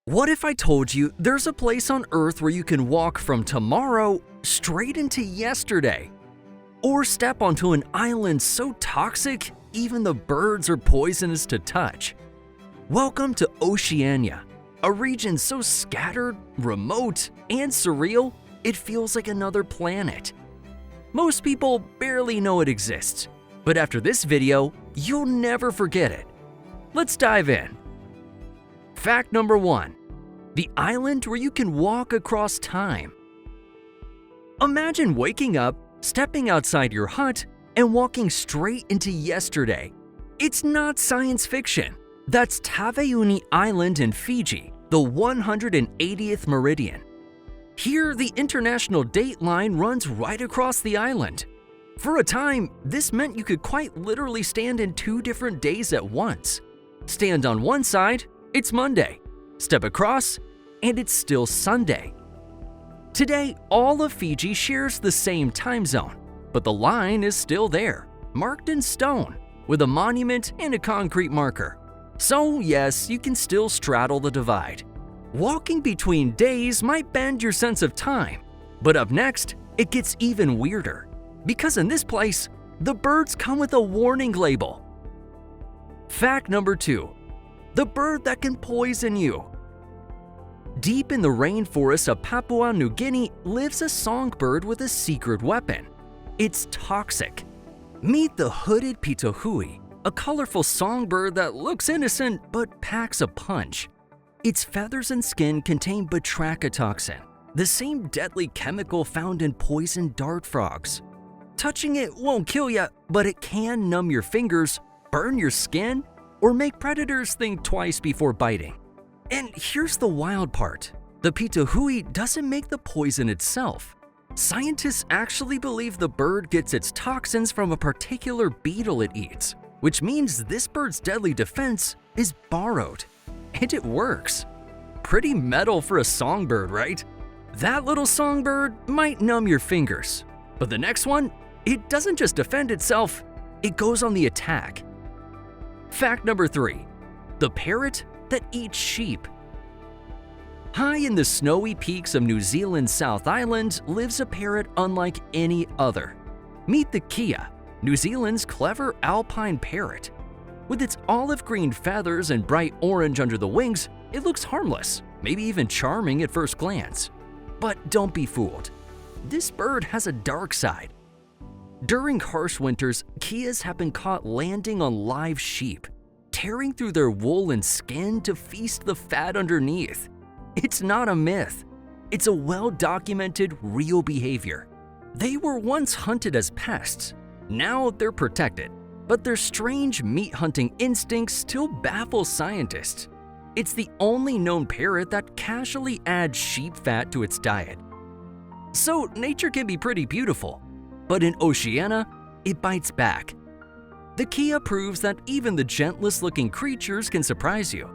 What if I told you there's a place on Earth where you can walk from tomorrow straight into yesterday? Or step onto an island so toxic, even the birds are poisonous to touch? Welcome to Oceania, a region so scattered, remote, and surreal, it feels like another planet. Most people barely know it exists, but after this video, you'll never forget it. Let's dive in. Fact number 1. The island where you can walk across time. Imagine waking up, stepping outside your hut, and walking straight into yesterday. It's not science fiction. That's Taveuni Island in Fiji, the 180th meridian. Here, the international date line runs right across the island. For a time, this meant you could quite literally stand in 2 different days at once. Stand on one side, it's Monday. Step across, and it's still Sunday. Today, all of Fiji shares the same time zone, but the line is still there, marked in stone, with a monument and a concrete marker. So yes, you can still straddle the divide. Walking between days might bend your sense of time, but up next, it gets even weirder. Because in this place, the birds come with a warning label. Fact number 2. The bird that can poison you. Deep in the rainforest of Papua New Guinea lives a songbird with a secret weapon. It's toxic. Meet the hooded pitohui, a colorful songbird that looks innocent but packs a punch. Its feathers and skin contain batrachotoxin, the same deadly chemical found in poisoned dart frogs. Touching it won't kill you, but it can numb your fingers, burn your skin, or make predators think twice before biting. And here's the wild part. The pitohui doesn't make the poison itself. Scientists actually believe the bird gets its toxins from a particular beetle it eats, which means this bird's deadly defense is borrowed. And it works. Pretty metal for a songbird, right? That little songbird might numb your fingers, but the next one, it doesn't just defend itself, it goes on the attack. Fact number 3. The parrot that eats sheep. High in the snowy peaks of New Zealand's South Island lives a parrot unlike any other. Meet the kea, New Zealand's clever alpine parrot. With its olive green feathers and bright orange under the wings, it looks harmless, maybe even charming at first glance. But don't be fooled. This bird has a dark side. During harsh winters, keas have been caught landing on live sheep, tearing through their wool and skin to feast the fat underneath. It's not a myth. It's a well-documented, real behavior. They were once hunted as pests. Now they're protected, but their strange meat-hunting instincts still baffle scientists. It's the only known parrot that casually adds sheep fat to its diet. So nature can be pretty beautiful, but in Oceania, it bites back. The kea proves that even the gentlest-looking creatures can surprise you.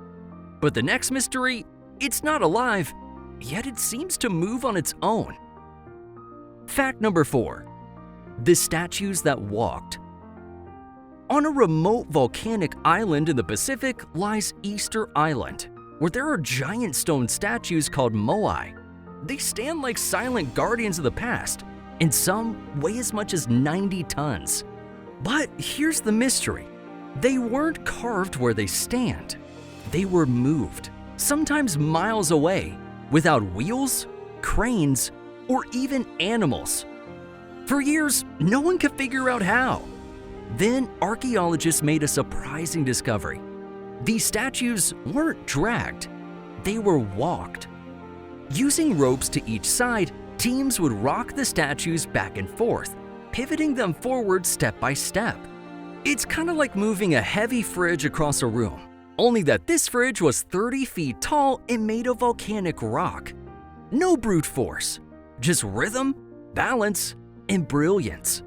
But the next mystery, it's not alive, yet it seems to move on its own. Fact number 4. The statues that walked. On a remote volcanic island in the Pacific lies Easter Island, where there are giant stone statues called moai. They stand like silent guardians of the past, and some weigh as much as 90 tons. But here's the mystery. They weren't carved where they stand. They were moved, sometimes miles away, without wheels, cranes, or even animals. For years, no one could figure out how. Then archaeologists made a surprising discovery. These statues weren't dragged, they were walked. Using ropes to each side, teams would rock the statues back and forth, pivoting them forward step by step. It's kind of like moving a heavy fridge across a room, only that this fridge was 30 feet tall and made of volcanic rock. No brute force, just rhythm, balance, and brilliance.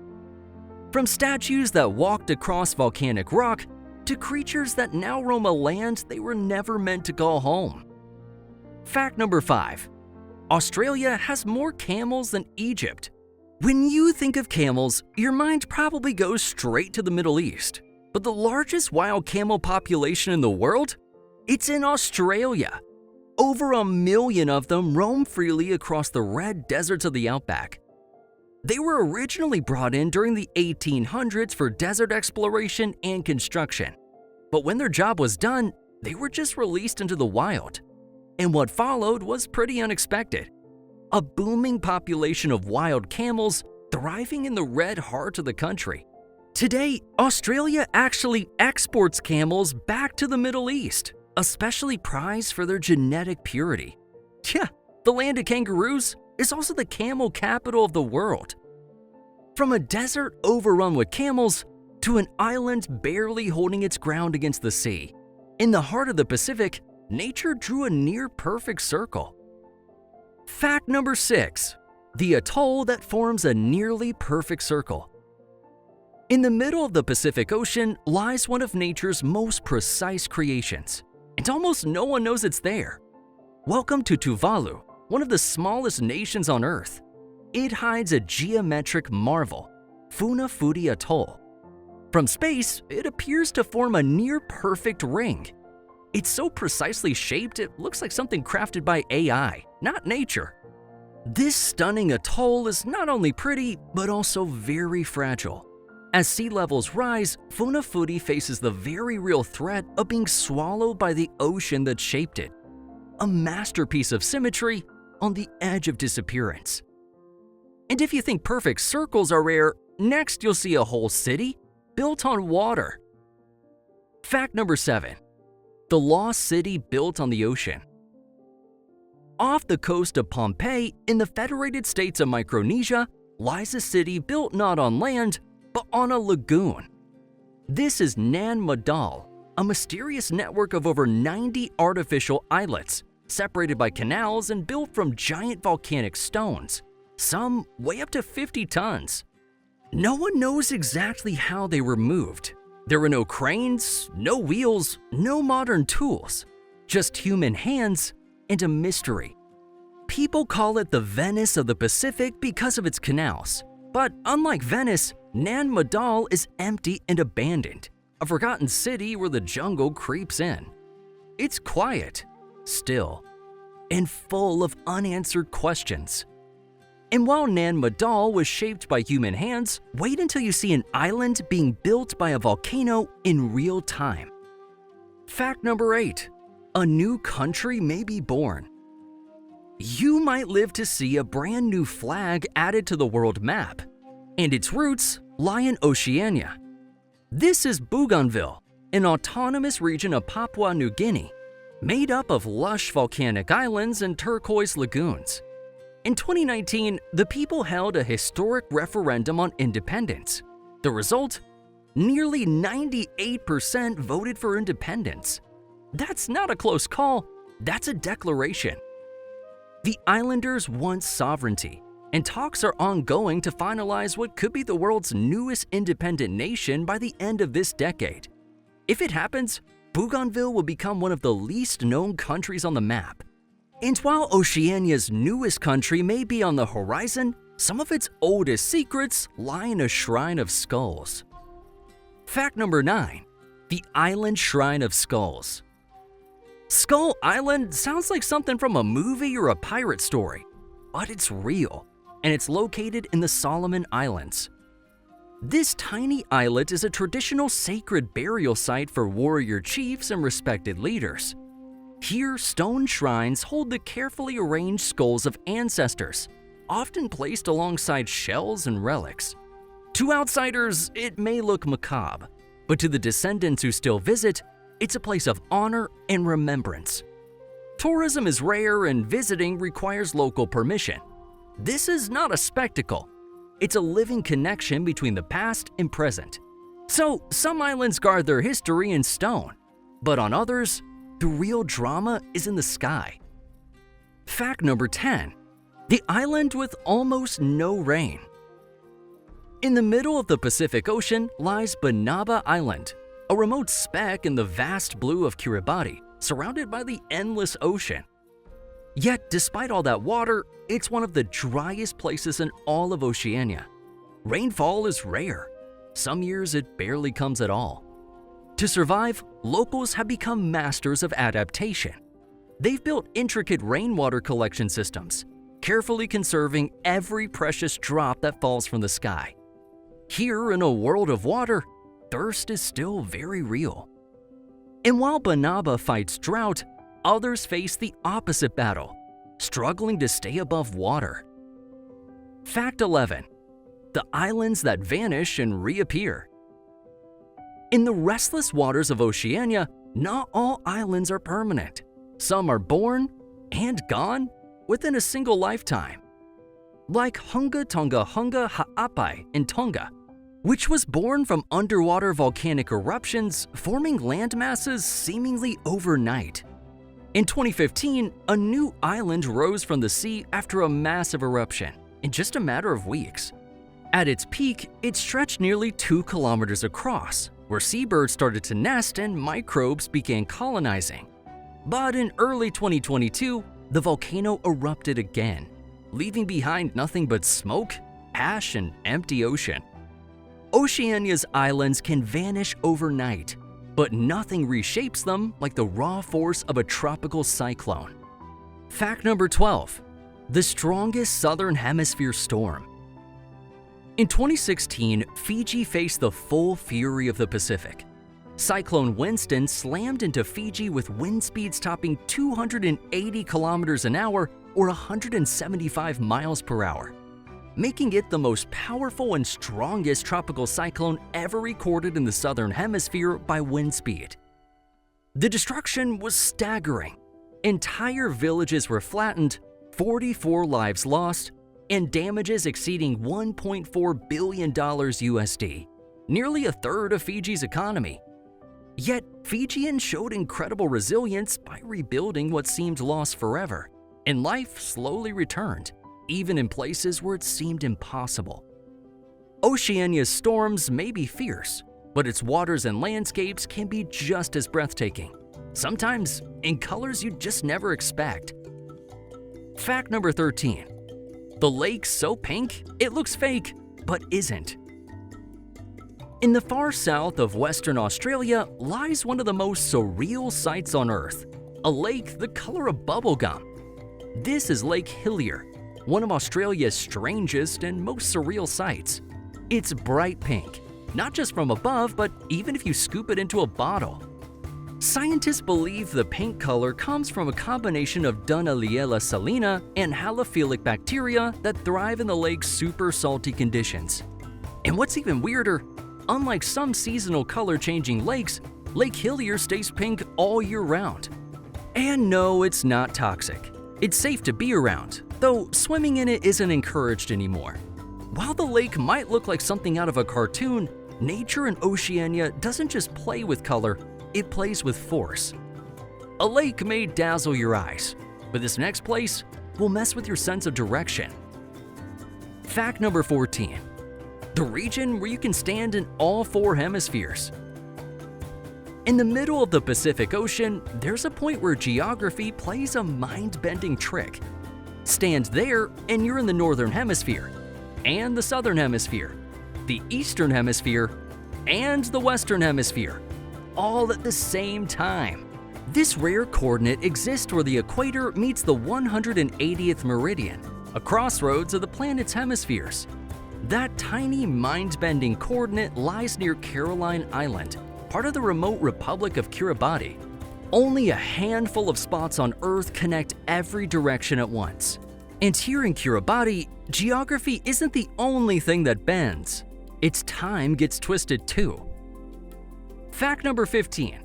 From statues that walked across volcanic rock to creatures that now roam a land they were never meant to call home. Fact number 5. Australia has more camels than Egypt. When you think of camels, your mind probably goes straight to the Middle East. But the largest wild camel population in the world? It's in Australia. Over 1 million of them roam freely across the red deserts of the outback. They were originally brought in during the 1800s for desert exploration and construction, but when their job was done, they were just released into the wild. And what followed was pretty unexpected. A booming population of wild camels thriving in the red heart of the country. Today, Australia actually exports camels back to the Middle East, especially prized for their genetic purity. Yeah, the land of kangaroos is also the camel capital of the world. From a desert overrun with camels to an island barely holding its ground against the sea, in the heart of the Pacific, nature drew a near-perfect circle. Fact number 6. The atoll that forms a nearly perfect circle. In the middle of the Pacific Ocean lies one of nature's most precise creations, and almost no one knows it's there. Welcome to Tuvalu, one of the smallest nations on Earth. It hides a geometric marvel, Funafuti Atoll. From space, it appears to form a near-perfect ring. It's so precisely shaped it looks like something crafted by AI, not nature. This stunning atoll is not only pretty, but also very fragile. As sea levels rise, Funafuti faces the very real threat of being swallowed by the ocean that shaped it. A masterpiece of symmetry on the edge of disappearance. And if you think perfect circles are rare, next you'll see a whole city built on water. Fact number 7. The lost city built on the ocean. Off the coast of Pompeii in the Federated States of Micronesia lies a city built not on land, but on a lagoon. This is Nan Madol, a mysterious network of over 90 artificial islets, separated by canals and built from giant volcanic stones. Some weigh up to 50 tons. No one knows exactly how they were moved. There were no cranes, no wheels, no modern tools, just human hands and a mystery. People call it the Venice of the Pacific because of its canals. But unlike Venice, Nan Madol is empty and abandoned, a forgotten city where the jungle creeps in. It's quiet, still, and full of unanswered questions. And while Nan Madol was shaped by human hands, wait until you see an island being built by a volcano in real time. Fact number 8. A new country may be born. You might live to see a brand new flag added to the world map, and its roots lie in Oceania. This is Bougainville, an autonomous region of Papua New Guinea, made up of lush volcanic islands and turquoise lagoons. In 2019, the people held a historic referendum on independence. The result? Nearly 98% voted for independence. That's not a close call, that's a declaration. The islanders want sovereignty, and talks are ongoing to finalize what could be the world's newest independent nation by the end of this decade. If it happens, Bougainville will become one of the least known countries on the map. And while Oceania's newest country may be on the horizon, some of its oldest secrets lie in a shrine of skulls. Fact number 9. The Island Shrine of Skulls. Skull Island sounds like something from a movie or a pirate story, but it's real, and it's located in the Solomon Islands. This tiny islet is a traditional sacred burial site for warrior chiefs and respected leaders. Here, stone shrines hold the carefully arranged skulls of ancestors, often placed alongside shells and relics. To outsiders, it may look macabre, but to the descendants who still visit, it's a place of honor and remembrance. Tourism is rare and visiting requires local permission. This is not a spectacle. It's a living connection between the past and present. So, some islands guard their history in stone, but on others, the real drama is in the sky. Fact number 10. The island with almost no rain. In the middle of the Pacific Ocean lies Banaba Island, a remote speck in the vast blue of Kiribati, surrounded by the endless ocean. Yet, despite all that water, it's one of the driest places in all of Oceania. Rainfall is rare. Some years it barely comes at all. To survive, locals have become masters of adaptation. They've built intricate rainwater collection systems, carefully conserving every precious drop that falls from the sky. Here, in a world of water, thirst is still very real. And while Banaba fights drought, others face the opposite battle, struggling to stay above water. Fact 11. The islands that vanish and reappear. In the restless waters of Oceania, not all islands are permanent. Some are born and gone within a single lifetime. Like Hunga Tonga Hunga Ha'apai in Tonga, which was born from underwater volcanic eruptions forming land masses seemingly overnight. In 2015, a new island rose from the sea after a massive eruption in just a matter of weeks. At its peak, it stretched nearly 2 kilometers across, where seabirds started to nest and microbes began colonizing. But in early 2022, the volcano erupted again, leaving behind nothing but smoke, ash, and empty ocean. Oceania's islands can vanish overnight, but nothing reshapes them like the raw force of a tropical cyclone. Fact number 12. The strongest southern hemisphere storm. In 2016, Fiji faced the full fury of the Pacific. Cyclone Winston slammed into Fiji with wind speeds topping 280 kilometers an hour or 175 miles per hour, making it the most powerful and strongest tropical cyclone ever recorded in the southern hemisphere by wind speed. The destruction was staggering. Entire villages were flattened, 44 lives lost, and damages exceeding $1.4 billion USD, nearly a third of Fiji's economy. Yet, Fijians showed incredible resilience by rebuilding what seemed lost forever, and life slowly returned, even in places where it seemed impossible. Oceania's storms may be fierce, but its waters and landscapes can be just as breathtaking, sometimes in colors you'd just never expect. Fact number 13. The lake's so pink, it looks fake, but isn't. In the far south of Western Australia lies one of the most surreal sights on Earth, a lake the color of bubblegum. This is Lake Hillier, one of Australia's strangest and most surreal sights. It's bright pink, not just from above, but even if you scoop it into a bottle. Scientists believe the pink color comes from a combination of Dunaliella salina and halophilic bacteria that thrive in the lake's super salty conditions. And what's even weirder, unlike some seasonal color-changing lakes, Lake Hillier stays pink all year round. And no, it's not toxic. It's safe to be around, though swimming in it isn't encouraged anymore. While the lake might look like something out of a cartoon, nature in Oceania doesn't just play with color, it plays with force. A lake may dazzle your eyes, but this next place will mess with your sense of direction. Fact number 14. The region where you can stand in all 4 hemispheres. In the middle of the Pacific Ocean, there's a point where geography plays a mind-bending trick. Stand there and you're in the Northern Hemisphere, and the Southern Hemisphere, the Eastern Hemisphere, and the Western Hemisphere, all at the same time. This rare coordinate exists where the equator meets the 180th meridian, a crossroads of the planet's hemispheres. That tiny mind-bending coordinate lies near Caroline Island, part of the remote Republic of Kiribati. Only a handful of spots on Earth connect every direction at once. And here in Kiribati, geography isn't the only thing that bends. Its time gets twisted too. Fact number 15.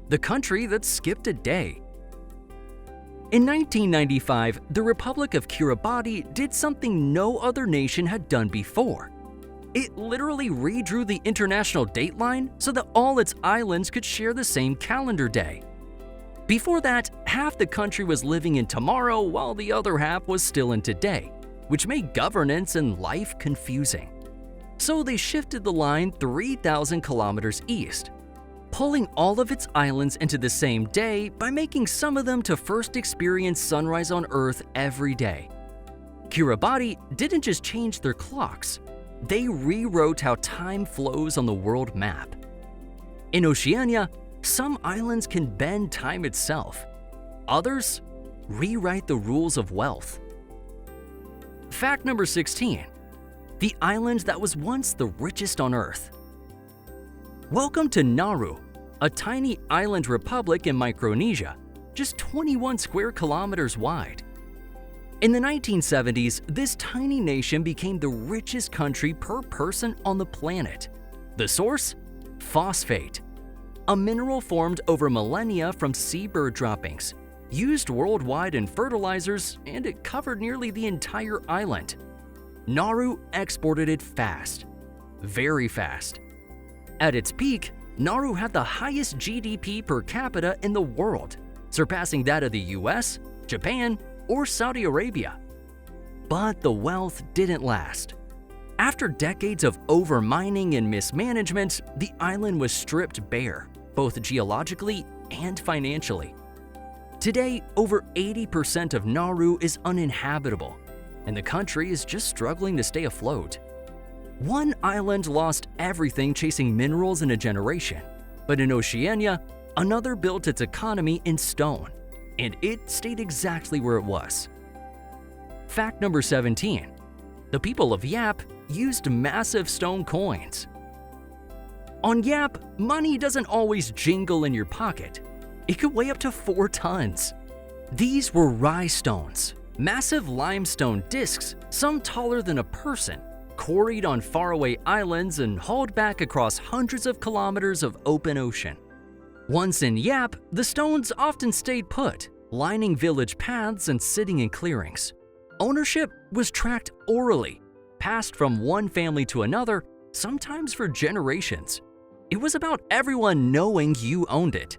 The country that skipped a day. In 1995, the Republic of Kiribati did something no other nation had done before. It literally redrew the international dateline so that all its islands could share the same calendar day. Before that, half the country was living in tomorrow while the other half was still in today, which made governance and life confusing. So they shifted the line 3,000 kilometers east, pulling all of its islands into the same day by making some of them to first experience sunrise on Earth every day. Kiribati didn't just change their clocks, they rewrote how time flows on the world map. In Oceania, some islands can bend time itself. Others rewrite the rules of wealth. Fact number 16. The island that was once the richest on Earth. Welcome to Nauru, a tiny island republic in Micronesia, just 21 square kilometers wide. In the 1970s, this tiny nation became the richest country per person on the planet. The source? Phosphate, a mineral formed over millennia from seabird droppings, used worldwide in fertilizers, and it covered nearly the entire island. Nauru exported it fast, very fast. At its peak, Nauru had the highest GDP per capita in the world, surpassing that of the US, Japan, or Saudi Arabia. But the wealth didn't last. After decades of over-mining and mismanagement, the island was stripped bare, both geologically and financially. Today, over 80% of Nauru is uninhabitable, and the country is just struggling to stay afloat. One island lost everything chasing minerals in a generation, but in Oceania, another built its economy in stone, and it stayed exactly where it was. Fact number 17. The people of Yap used massive stone coins. On Yap, money doesn't always jingle in your pocket. It could weigh up to 4 tons. These were rye stones, massive limestone discs, some taller than a person, quarried on faraway islands and hauled back across hundreds of kilometers of open ocean. Once in Yap, the stones often stayed put, lining village paths and sitting in clearings. Ownership was tracked orally, passed from one family to another, sometimes for generations. It was about everyone knowing you owned it.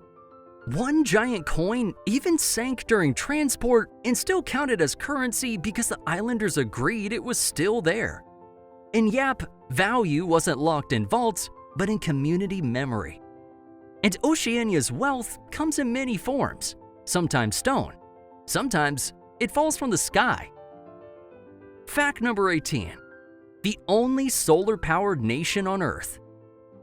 One giant coin even sank during transport and still counted as currency because the islanders agreed it was still there. In Yap, value wasn't locked in vaults, but in community memory. And Oceania's wealth comes in many forms, sometimes stone, sometimes it falls from the sky. Fact number 18. The only solar-powered nation on Earth.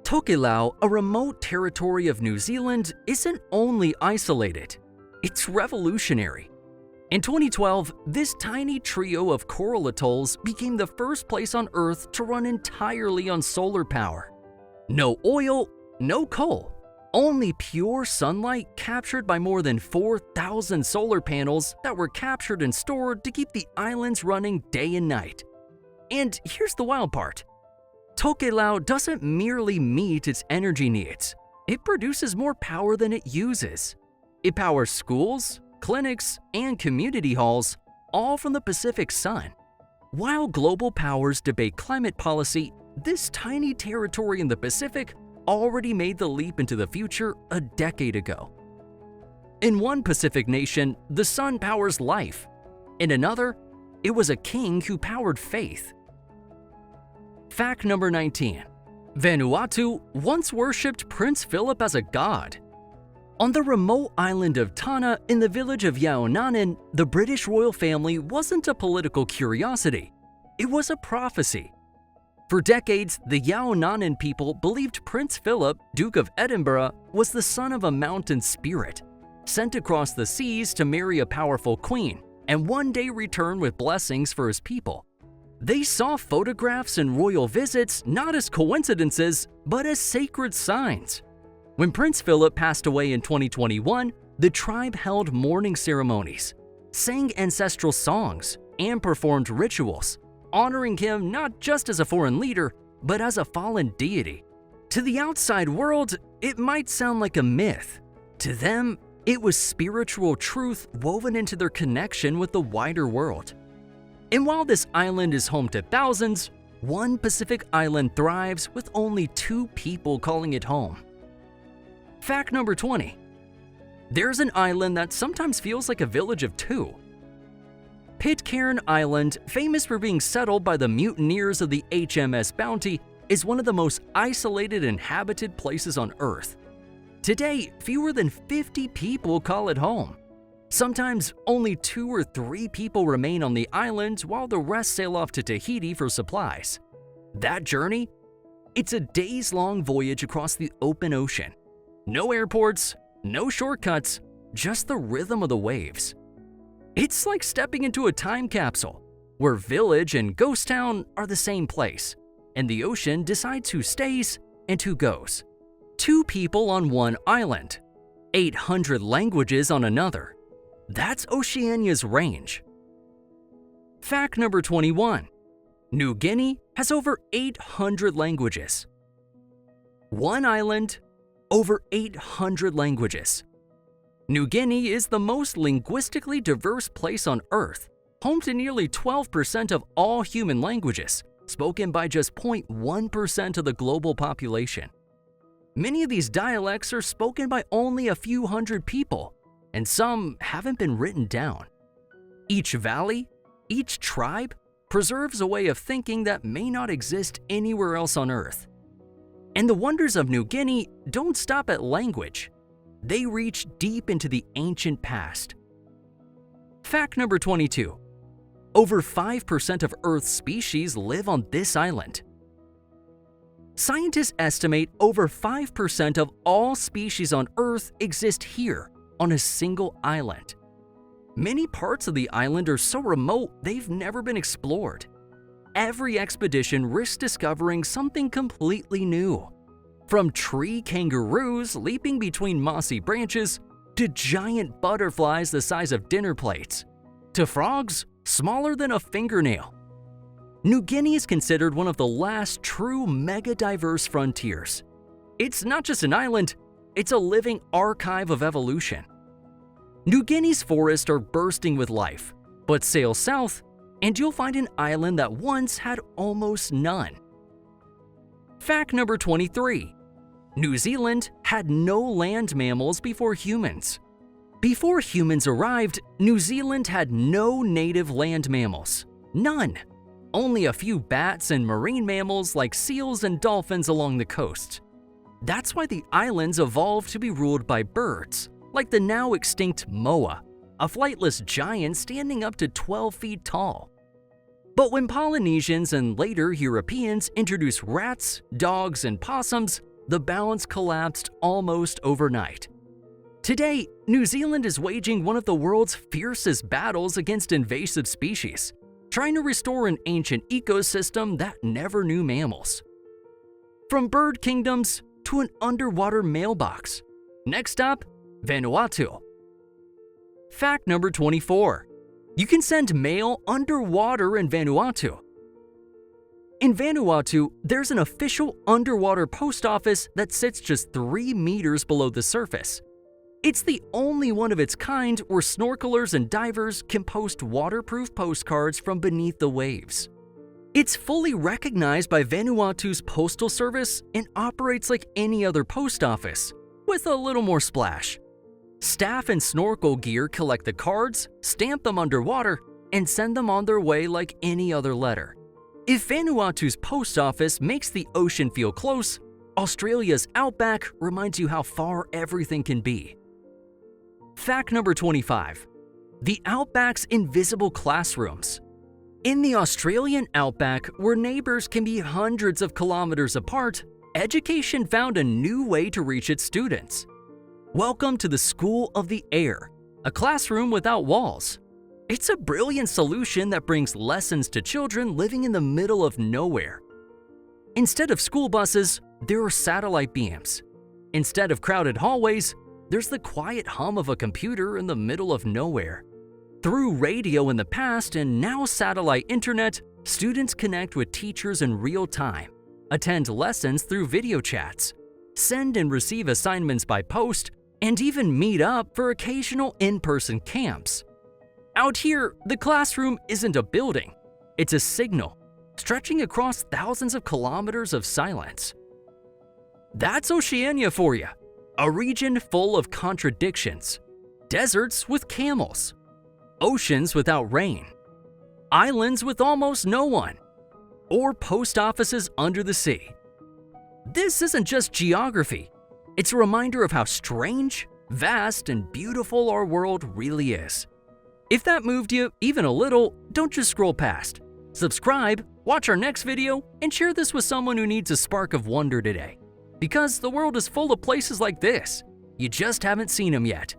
Tokelau, a remote territory of New Zealand, isn't only isolated, it's revolutionary. In 2012, this tiny trio of coral atolls became the first place on Earth to run entirely on solar power. No oil, no coal, only pure sunlight captured by more than 4,000 solar panels that were captured and stored to keep the islands running day and night. And here's the wild part. Tokelau doesn't merely meet its energy needs, it produces more power than it uses. It powers schools, clinics, and community halls, all from the Pacific sun. While global powers debate climate policy, this tiny territory in the Pacific already made the leap into the future a decade ago. In one Pacific nation, the sun powers life. In another, it was a king who powered faith. Fact number 19. Vanuatu once worshipped Prince Philip as a god. On the remote island of Tana in the village of Yaonanan, the British royal family wasn't a political curiosity. It was a prophecy. For decades, the Yaonanan people believed Prince Philip, Duke of Edinburgh, was the son of a mountain spirit, sent across the seas to marry a powerful queen and one day return with blessings for his people. They saw photographs and royal visits not as coincidences, but as sacred signs. When Prince Philip passed away in 2021, the tribe held mourning ceremonies, sang ancestral songs, and performed rituals, honoring him not just as a foreign leader, but as a fallen deity. To the outside world, it might sound like a myth. To them, it was spiritual truth woven into their connection with the wider world. And while this island is home to thousands, one Pacific island thrives with only 2 people calling it home. Fact number 20. There's an island that sometimes feels like a village of 2. Pitcairn Island, famous for being settled by the mutineers of the HMS Bounty, is one of the most isolated inhabited places on Earth. Today, fewer than 50 people call it home. Sometimes only 2 or 3 people remain on the island while the rest sail off to Tahiti for supplies. That journey? It's a days-long voyage across the open ocean. No airports, no shortcuts, just the rhythm of the waves. It's like stepping into a time capsule, where village and ghost town are the same place, and the ocean decides who stays and who goes. 2 people on one island, 800 languages on another. That's Oceania's range. Fact number 21. New Guinea has over 800 languages. One island, over 800 languages. New Guinea is the most linguistically diverse place on Earth, home to nearly 12% of all human languages, spoken by just 0.1% of the global population. Many of these dialects are spoken by only a few hundred people, and some haven't been written down. Each valley, each tribe, preserves a way of thinking that may not exist anywhere else on Earth. And the wonders of New Guinea don't stop at language. They reach deep into the ancient past. Fact number 22. Over 5% of Earth's species live on this island. Scientists estimate over 5% of all species on Earth exist here on a single island. Many parts of the island are so remote they've never been explored. Every expedition risks discovering something completely new. From tree kangaroos leaping between mossy branches, to giant butterflies the size of dinner plates, to frogs smaller than a fingernail. New Guinea is considered one of the last true mega-diverse frontiers. It's not just an island, it's a living archive of evolution. New Guinea's forests are bursting with life, but sail south and you'll find an island that once had almost none. Fact number 23. New Zealand had no land mammals before humans. Before humans arrived, New Zealand had no native land mammals. None. Only a few bats and marine mammals like seals and dolphins along the coast. That's why the islands evolved to be ruled by birds, like the now extinct moa, a flightless giant standing up to 12 feet tall. But when Polynesians and later Europeans introduced rats, dogs, and possums, the balance collapsed almost overnight. Today, New Zealand is waging one of the world's fiercest battles against invasive species, trying to restore an ancient ecosystem that never knew mammals. From bird kingdoms to an underwater mailbox. Next up, Vanuatu. Fact number 24. You can send mail underwater in Vanuatu. In Vanuatu, there's an official underwater post office that sits just 3 meters below the surface. It's the only one of its kind where snorkelers and divers can post waterproof postcards from beneath the waves. It's fully recognized by Vanuatu's postal service and operates like any other post office, with a little more splash. Staff and snorkel gear collect the cards, stamp them underwater, and send them on their way like any other letter. If Vanuatu's post office makes the ocean feel close, Australia's outback reminds you how far everything can be. Fact number 25. The outback's invisible classrooms. In the Australian outback, where neighbors can be hundreds of kilometers apart, education found a new way to reach its students. Welcome to the School of the Air, a classroom without walls. It's a brilliant solution that brings lessons to children living in the middle of nowhere. Instead of school buses, there are satellite beams. Instead of crowded hallways, there's the quiet hum of a computer in the middle of nowhere. Through radio in the past and now satellite internet, students connect with teachers in real time, attend lessons through video chats, send and receive assignments by post, and even meet up for occasional in-person camps. Out here, the classroom isn't a building, it's a signal, stretching across thousands of kilometers of silence. That's Oceania for you, a region full of contradictions. Deserts with camels, oceans without rain, islands with almost no one, or post offices under the sea. This isn't just geography, it's a reminder of how strange, vast, and beautiful our world really is. If that moved you even a little, don't just scroll past. Subscribe, watch our next video, and share this with someone who needs a spark of wonder today. Because the world is full of places like this. You just haven't seen them yet.